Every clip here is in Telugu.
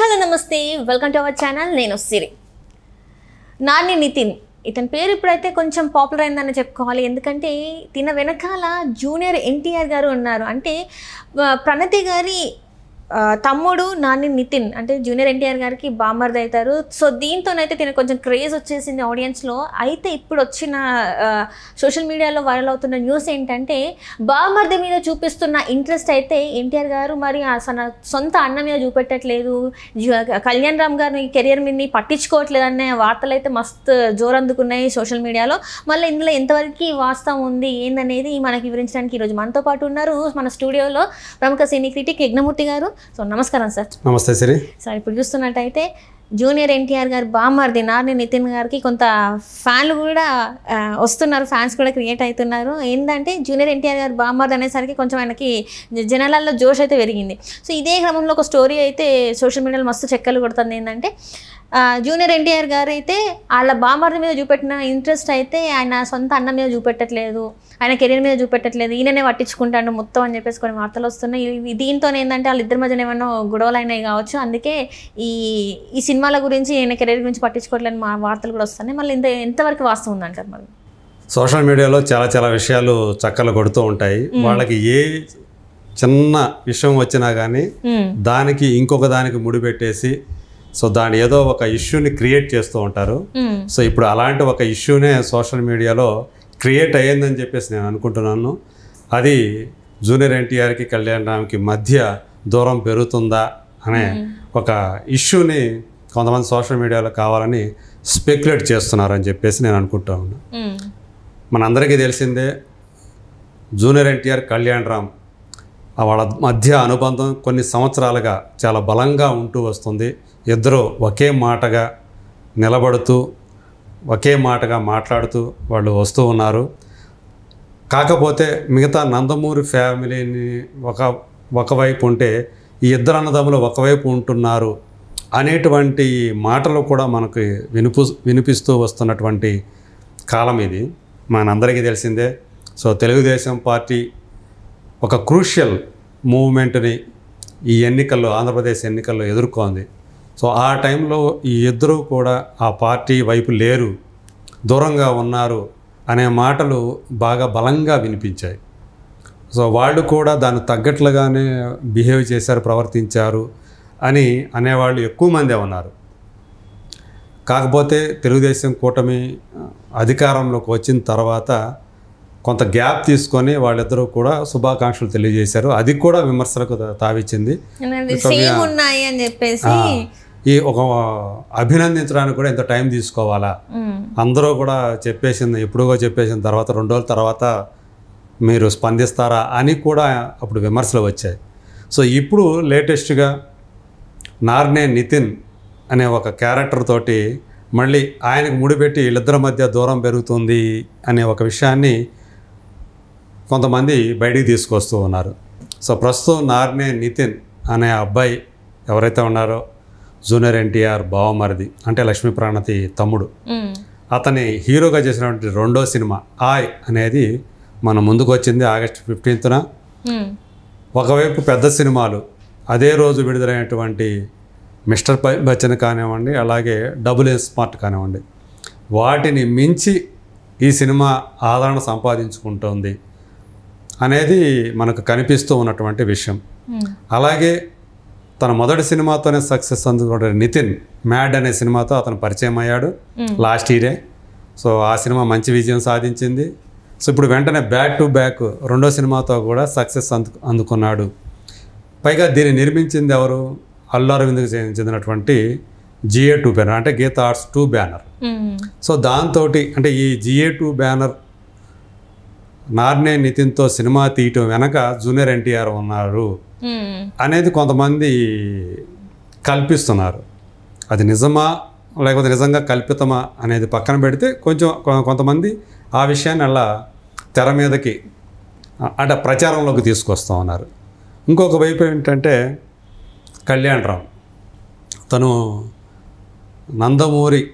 హలో నమస్తే వెల్కమ్ టు అవర్ ఛానల్. నేను సిరి. నాని నితిన్ ఇతని పేరు ఇప్పుడైతే కొంచెం పాపులర్ అయిందని చెప్పుకోవాలి. ఎందుకంటే తిన వెనకాల జూనియర్ ఎన్టీఆర్ గారు ఉన్నారు. అంటే ప్రణతి గారి తమ్ముడు నాని నితిన్, అంటే జూనియర్ ఎన్టీఆర్ గారికి బామర్ది అవుతారు. సో దీంతోనైతే తిన కొంచెం క్రేజ్ వచ్చేసింది ఆడియన్స్లో. అయితే ఇప్పుడు వచ్చిన సోషల్ మీడియాలో వైరల్ అవుతున్న న్యూస్ ఏంటంటే బామర్ది మీద చూపిస్తున్న ఇంట్రెస్ట్ అయితే ఎన్టీఆర్ గారు మరి అసలు సొంత అన్న మీద చూపెట్టట్లేదు, కళ్యాణ్ రామ్ గారిని కెరియర్ మీద పట్టించుకోవట్లేదు అనే వార్తలు అయితే మస్తు జోరందుకున్నాయి సోషల్ మీడియాలో. మళ్ళీ ఇందులో ఎంతవరకు వాస్తవం ఉంది ఏందనేది మనకి వివరించడానికి ఈరోజు మనతో పాటు ఉన్నారు మన స్టూడియోలో ప్రముఖ సినీ క్రిటిక్ యజ్ఞమూర్తి గారు. సో నమస్కారం సార్. నమస్తే సిరి. సార్ ఇప్పుడు చూస్తున్నట్టయితే జూనియర్ ఎన్టీఆర్ గారు బామర్ది నాని నితిన్ గారికి కొంత ఫ్యాన్లు కూడా వస్తున్నారు, ఫ్యాన్స్ కూడా క్రియేట్ అవుతున్నారు. ఏంటంటే జూనియర్ ఎన్టీఆర్ గారు బామర్ది అనేసరికి కొంచెం ఆయనకి జనాలలో జోష్ అయితే పెరిగింది. సో ఇదే క్రమంలో ఒక స్టోరీ అయితే సోషల్ మీడియాలో మస్తు చెక్కలు కొడుతుంది. ఏంటంటే జూనియర్ ఎన్టీఆర్ గారు అయితే వాళ్ళ బామర్ది మీద చూపెట్టిన ఇంట్రెస్ట్ అయితే ఆయన సొంత అన్న మీద చూపెట్టట్లేదు, ఆయన కెరీర్ మీద చూపెట్టట్లేదు, ఈయననే పట్టించుకుంటాడు మొత్తం అని చెప్పేసి కొన్ని వార్తలు వస్తున్నాయి. దీంతో ఏంటంటే వాళ్ళిద్దరి మధ్యన ఏమన్నా గొడవలు అయినాయి కావచ్చు, అందుకే ఈ సినిమాల గురించి ఈయన కెరీర్ గురించి పట్టించుకోవట్లేని మా వార్తలు కూడా వస్తున్నాయి. మళ్ళీ ఎంతవరకు వాస్తవం ఉందంటారు? మరి సోషల్ మీడియాలో చాలా విషయాలు చక్కలు కొడుతూ ఉంటాయి. వాళ్ళకి ఏ చిన్న విషయం వచ్చినా కానీ దానికి ఇంకొక దానికి ముడిపెట్టేసి సో దాని ఏదో ఒక ఇష్యూని క్రియేట్ చేస్తూ ఉంటారు. సో ఇప్పుడు అలాంటి ఒక ఇష్యూనే సోషల్ మీడియాలో క్రియేట్ అయ్యిందని చెప్పేసి నేను అనుకుంటున్నాను. అది జూనియర్ ఎన్టీఆర్కి కళ్యాణ్ రామ్కి మధ్య దూరం పెరుగుతుందా అనే ఒక ఇష్యూని కొంతమంది సోషల్ మీడియాలో కావాలని స్పెక్యులేట్ చేస్తున్నారని చెప్పేసి నేను అనుకుంటా ఉన్నాను. మనందరికీ తెలిసిందే జూనియర్ ఎన్టీఆర్ కళ్యాణ్ రామ్ వాళ్ళ మధ్య అనుబంధం కొన్ని సంవత్సరాలుగా చాలా బలంగా ఉంటూ వస్తుంది. ఇద్దరు ఒకే మాటగా నిలబడుతూ ఒకే మాటగా మాట్లాడుతూ వాళ్ళు వస్తూ ఉన్నారు. కాకపోతే మిగతా నందమూరి ఫ్యామిలీని ఒకవైపు ఉంటే ఈ ఇద్దరు అన్నదమ్ములు ఒకవైపు ఉంటున్నారు అనేటువంటి మాటలు కూడా మనకి వినిపిస్తూ వస్తున్నటువంటి కాలం ఇది. మనందరికీ తెలిసిందే. సో తెలుగుదేశం పార్టీ ఒక క్రూషియల్ మూవ్మెంట్ని ఈ ఎన్నికల్లో, ఆంధ్రప్రదేశ్ ఎన్నికల్లో ఎదుర్కొంది. సో ఆ టైంలో ఈ ఇద్దరూ కూడా ఆ పార్టీ వైపు లేరు, దూరంగా ఉన్నారు అనే మాటలు బాగా బలంగా వినిపించాయి. సో వాళ్ళు కూడా దాన్ని తగ్గట్లుగానే బిహేవ్ చేశారు, ప్రవర్తించారు అని అనేవాళ్ళు ఎక్కువ మందే ఉన్నారు. కాకపోతే తెలుగుదేశం కూటమి అధికారంలోకి వచ్చిన తర్వాత కొంత గ్యాప్ తీసుకొని వాళ్ళిద్దరూ కూడా శుభాకాంక్షలు తెలియజేశారు. అది కూడా విమర్శలకు తావిచ్చింది. ఈ ఒక అభినందించడానికి కూడా ఎంత టైం తీసుకోవాలా, అందరూ కూడా ఎప్పుడుగా చెప్పేసిన తర్వాత 2 రోజుల తర్వాత మీరు స్పందిస్తారా అని కూడా అప్పుడు విమర్శలు వచ్చాయి. సో ఇప్పుడు లేటెస్ట్గా నార్నే నితిన్ అనే ఒక క్యారెక్టర్ తోటి మళ్ళీ ఆయనకు ముడిపెట్టి వీళ్ళిద్దరి మధ్య దూరం పెరుగుతుంది అనే ఒక విషయాన్ని కొంతమంది బయటికి తీసుకొస్తూ ఉన్నారు. సో ప్రస్తుతం నార్నే నితిన్ అనే అబ్బాయి ఎవరైతే ఉన్నారో జూనియర్ ఎన్టీఆర్ బావమరిది, అంటే లక్ష్మీ ప్రణతి తమ్ముడు, అతని హీరోగా చేసినటువంటి 2వ సినిమా ఆయ్ అనేది మన ముందుకు వచ్చింది ఆగస్టు 15న. ఒకవైపు పెద్ద సినిమాలు అదే రోజు విడుదలైనటువంటి మిస్టర్ బచ్చన్ కానివ్వండి, అలాగే డబుల్ స్మార్ట్ కానివ్వండి, వాటిని మించి ఈ సినిమా ఆదరణ సంపాదించుకుంటోంది అనేది మనకు కనిపిస్తూ ఉన్నటువంటి విషయం. అలాగే తన మొదటి సినిమాతోనే సక్సెస్ అందుకున్న నితిన్ మ్యాడ్ అనే సినిమాతో అతను పరిచయం అయ్యాడు లాస్ట్ ఇయరే. సో ఆ సినిమా మంచి విజయం సాధించింది. సో ఇప్పుడు వెంటనే బ్యాక్ టు బ్యాక్ 2వ సినిమాతో కూడా సక్సెస్ అందుకున్నాడు. పైగా దీన్ని నిర్మించింది ఎవరు? అల్లు అరవింద్కి చెందినటువంటి GA2 బ్యానర్, అంటే గీత ఆర్ట్స్ 2 బ్యానర్. సో దాంతో అంటే ఈ GA2 బ్యానర్ నార్నే నితిన్తో సినిమా తీయటం వెనక జూనియర్ ఎన్టీఆర్ ఉన్నారు అనేది కొంతమంది కల్పిస్తున్నారు. అది నిజమా లేకపోతే నిజంగా కల్పితమా అనేది పక్కన పెడితే కొంతమంది ఆ విషయాన్ని అలా తెర మీదకి అంటే ప్రచారంలోకి తీసుకొస్తూ ఉన్నారు. ఇంకొక వైపు ఏంటంటే కళ్యాణ్ రామ్ తను నందమూరి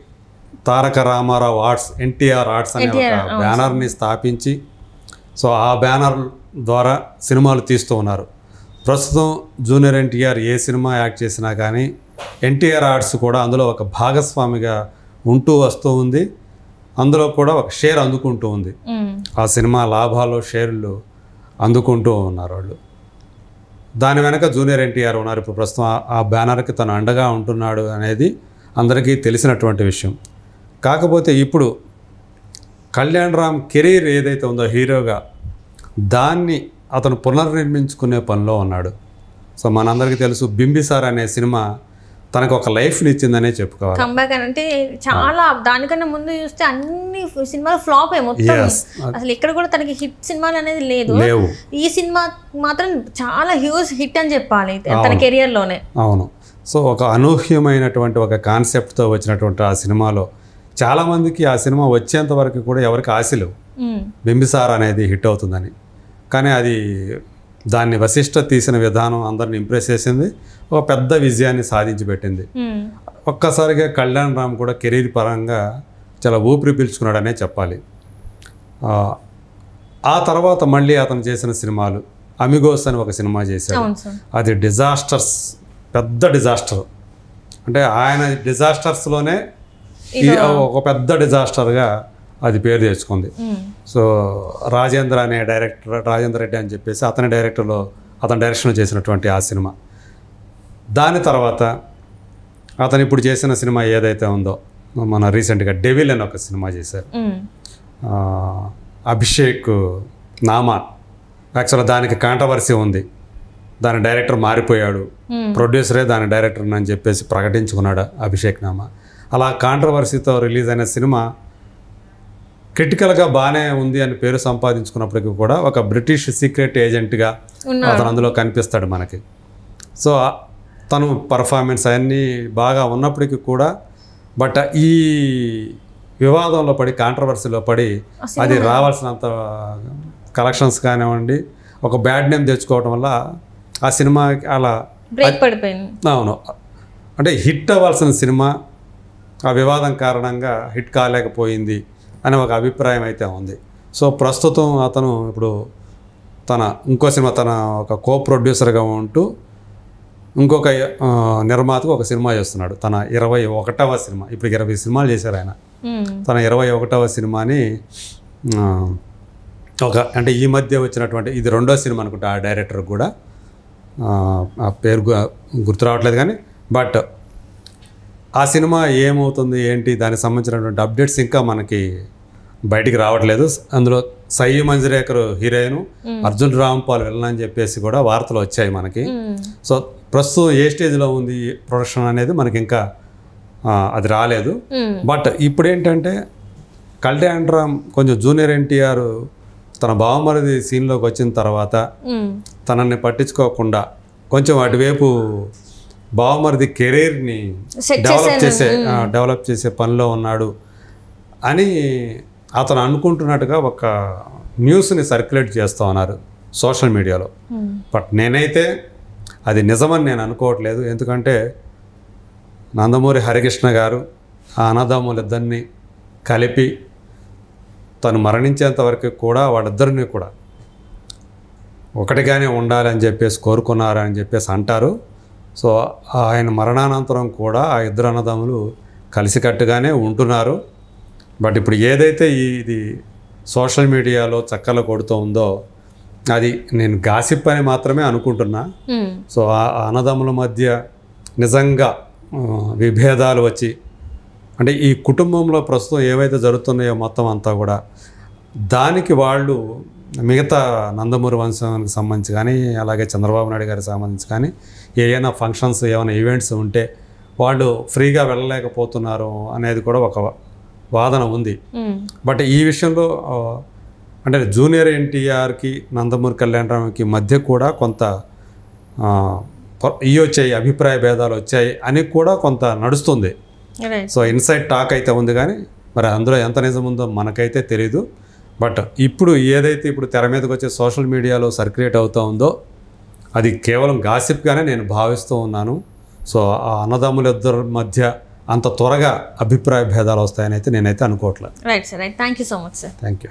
తారక రామారావు ఆర్ట్స్, ఎన్టీఆర్ ఆర్ట్స్ అనే ఒక బ్యానర్ని స్థాపించి సో ఆ బ్యానర్ ద్వారా సినిమాలు తీస్తూ ఉన్నారు. ప్రస్తుతం జూనియర్ ఎన్టీఆర్ ఏ సినిమా యాక్ట్ చేసినా కానీ ఎన్టీఆర్ ఆర్ట్స్ కూడా అందులో ఒక భాగస్వామిగా ఉంటూ వస్తూ ఉంది. అందులో కూడా ఒక షేర్ అందుకుంటూ ఉంది. ఆ సినిమా లాభాలు షేర్లు అందుకుంటూ ఉన్నారు వాళ్ళు. దాని వెనక జూనియర్ ఎన్టీఆర్ ఉన్నారు. ఇప్పుడు ప్రస్తుతం ఆ బ్యానర్కి తను అండగా ఉంటున్నాడు అనేది అందరికీ తెలిసినటువంటి విషయం. కాకపోతే ఇప్పుడు కళ్యాణ్ రామ్ కెరీర్ ఏదైతే ఉందో హీరోగా, దాన్ని అతను పునర్నిర్మించుకునే పనిలో ఉన్నాడు. సో మనందరికీ తెలుసు బింబిసార్ అనే సినిమా తనకు ఒక లైఫ్ని ఇచ్చిందనే చెప్పుకోవాలి. కంబ్యాక్ అంటే చాలా దానికన్నా ముందు చూస్తే అన్ని సినిమాలు ఫ్లాప్ అయ్యి మొత్తం. అసలు ఇక్కడ కూడా తనకి హిట్ సినిమాలు అనేది లేదు. ఈ సినిమా మాత్రం చాలా హ్యూజ్ హిట్ అని చెప్పాలి తన కెరియర్లోనే. అవును. సో ఒక అనూహ్యమైనటువంటి ఒక కాన్సెప్ట్తో వచ్చినటువంటి ఆ సినిమాలో చాలామందికి ఆ సినిమా వచ్చేంత వరకు కూడా ఎవరికి ఆశ లేవు బింబిసార్ అనేది హిట్ అవుతుందని. కానీ అది దాన్ని వశిష్ఠ తీసిన విధానం అందరిని ఇంప్రెస్ చేసింది, ఒక పెద్ద విజయాన్ని సాధించి పెట్టింది. ఒక్కసారిగా కళ్యాణ్ రామ్ కూడా కెరీర్ పరంగా చాలా ఊపిరి పీల్చుకున్నాడనే చెప్పాలి. ఆ తర్వాత మళ్ళీ అతను చేసిన సినిమాలు, అమిగోస్ అని ఒక సినిమా చేశాడు. అది డిజాస్టర్స్, పెద్ద డిజాస్టర్. అంటే ఆయన డిజాస్టర్స్లోనే ఒక పెద్ద డిజాస్టర్గా అది పేరు తెచ్చుకుంది. సో రాజేంద్ర అనే డైరెక్టర్, రాజేంద్ర రెడ్డి అని చెప్పేసి అతని డైరెక్షన్ చేసినటువంటి ఆ సినిమా. దాని తర్వాత అతను ఇప్పుడు చేసిన సినిమా ఏదైతే ఉందో, మన రీసెంట్గా డెవిల్ అని ఒక సినిమా చేశారు. అభిషేక్ నామాన్. యాక్చువల్గా దానికి కాంట్రవర్సీ ఉంది. దాని డైరెక్టర్ మారిపోయాడు, ప్రొడ్యూసరే దాని డైరెక్టర్ అని చెప్పేసి ప్రకటించుకున్నాడు అభిషేక్ నామా. అలా కాంట్రవర్సీతో రిలీజ్ అయిన సినిమా క్రిటికల్గా బాగానే ఉంది అని పేరు సంపాదించుకున్నప్పటికీ కూడా ఒక బ్రిటిష్ సీక్రెట్ ఏజెంట్గా అతను అందులో కనిపిస్తాడు మనకి. సో తను పర్ఫార్మెన్స్ అవన్నీ బాగా ఉన్నప్పటికీ కూడా బట్ ఈ వివాదంలో పడి, కాంట్రవర్సీలో పడి అది రావాల్సినంత కలెక్షన్స్ కానివ్వండి, ఒక బ్యాడ్ నేమ్ తెచ్చుకోవడం వల్ల ఆ సినిమాకి అలా బ్రేక్ పడిపోయింది. అవును. అంటే హిట్ అవ్వాల్సిన సినిమా ఆ వివాదం కారణంగా హిట్ కాలేకపోయింది అనే ఒక అభిప్రాయం అయితే ఉంది. సో ప్రస్తుతం అతను ఇప్పుడు ఇంకో సినిమా, తన ఒక కో ప్రొడ్యూసర్గా ఉంటూ ఇంకొక నిర్మాతకు ఒక సినిమా చేస్తున్నాడు. తన 21వ సినిమా. ఇప్పుడు 20 సినిమాలు చేశారు ఆయన. తన 21వ సినిమాని అంటే ఈ మధ్య వచ్చినటువంటి, ఇది 2వ సినిమా అనుకుంటా ఆ డైరెక్టర్ కూడా, ఆ పేరు గుర్తు రావట్లేదు కానీ, బట్ ఆ సినిమా ఏమవుతుంది ఏంటి దానికి సంబంధించినటువంటి అప్డేట్స్ ఇంకా మనకి బయటికి రావట్లేదు. అందులో సయ్యి మంజరేకర్ హీరోయిన్, అర్జున్ రాంపాల్ విలన్ అని చెప్పేసి కూడా వార్తలు వచ్చాయి మనకి. సో ప్రస్తుతం ఏ స్టేజ్లో ఉంది ప్రొడక్షన్ అనేది మనకి ఇంకా అది రాలేదు. బట్ ఇప్పుడు ఏంటంటే కళ్యాణ్ రామ్ కొంచెం జూనియర్ ఎన్టీఆర్ తన బావమరిది సీన్లోకి వచ్చిన తర్వాత తనని పట్టించుకోకుండా కొంచెం అటువైపు బావమరిది కెరీర్ని డెవలప్ చేసే పనిలో ఉన్నాడు అని అతను అనుకుంటున్నట్టుగా ఒక న్యూస్ని సర్క్యులేట్ చేస్తూ ఉన్నారు సోషల్ మీడియాలో. బట్ నేనైతే అది నిజమని నేను అనుకోవట్లేదు. ఎందుకంటే నందమూరి హరికృష్ణ గారు ఆ అన్నదమ్ములిద్దరినీ కలిపి తను మరణించేంత వరకు కూడా వాళ్ళిద్దరినీ కూడా ఒకటిగానే ఉండాలని చెప్పేసి కోరుకున్నారని చెప్పేసి అంటారు. సో ఆయన మరణానంతరం కూడా ఆ ఇద్దరు అన్నదమ్ములు కలిసికట్టుగానే ఉంటున్నారు. బట్ ఇప్పుడు ఏదైతే ఇది సోషల్ మీడియాలో చక్కలు కొడుతూ ఉందో అది నేను గాసిప్ అని మాత్రమే అనుకుంటున్నా. సో ఆ అన్నదమ్ముల మధ్య నిజంగా విభేదాలు వచ్చి, అంటే ఈ కుటుంబంలో ప్రస్తుతం ఏవైతే జరుగుతున్నాయో మొత్తం అంతా కూడా దానికి వాళ్ళు మిగతా నందమూరి వంశానికి సంబంధించి కానీ, అలాగే చంద్రబాబు నాయుడు గారికి సంబంధించి కానీ ఏమైనా ఫంక్షన్స్, ఏమైనా ఈవెంట్స్ ఉంటే వాళ్ళు ఫ్రీగా వెళ్ళలేకపోతున్నారు అనేది కూడా ఒక వాదన ఉంది. బట్ ఈ విషయంలో అంటే జూనియర్ ఎన్టీఆర్కి నందమూరి కళ్యాణరామ్కి మధ్య కూడా కొంత వచ్చాయి, అభిప్రాయ భేదాలు వచ్చాయి అని కూడా కొంత నడుస్తుంది. సో ఇన్సైడ్ టాక్ అయితే ఉంది కానీ మరి అందులో ఎంత నిజం ఉందో మనకైతే తెలీదు. బట్ ఇప్పుడు ఏదైతే ఇప్పుడు తెర మీదకి వచ్చే సోషల్ మీడియాలో సర్క్యులేట్ అవుతూ ఉందో అది కేవలం గాసిప్గానే నేను భావిస్తూ ఉన్నాను. సో ఆ అన్నదమ్ములిద్దరి మధ్య అంత త్వరగా అభిప్రాయ భేదాలు వస్తాయని అయితే నేనైతే అనుకోవట్లేదు. Right sir, right. Thank you so much sir. Thank you.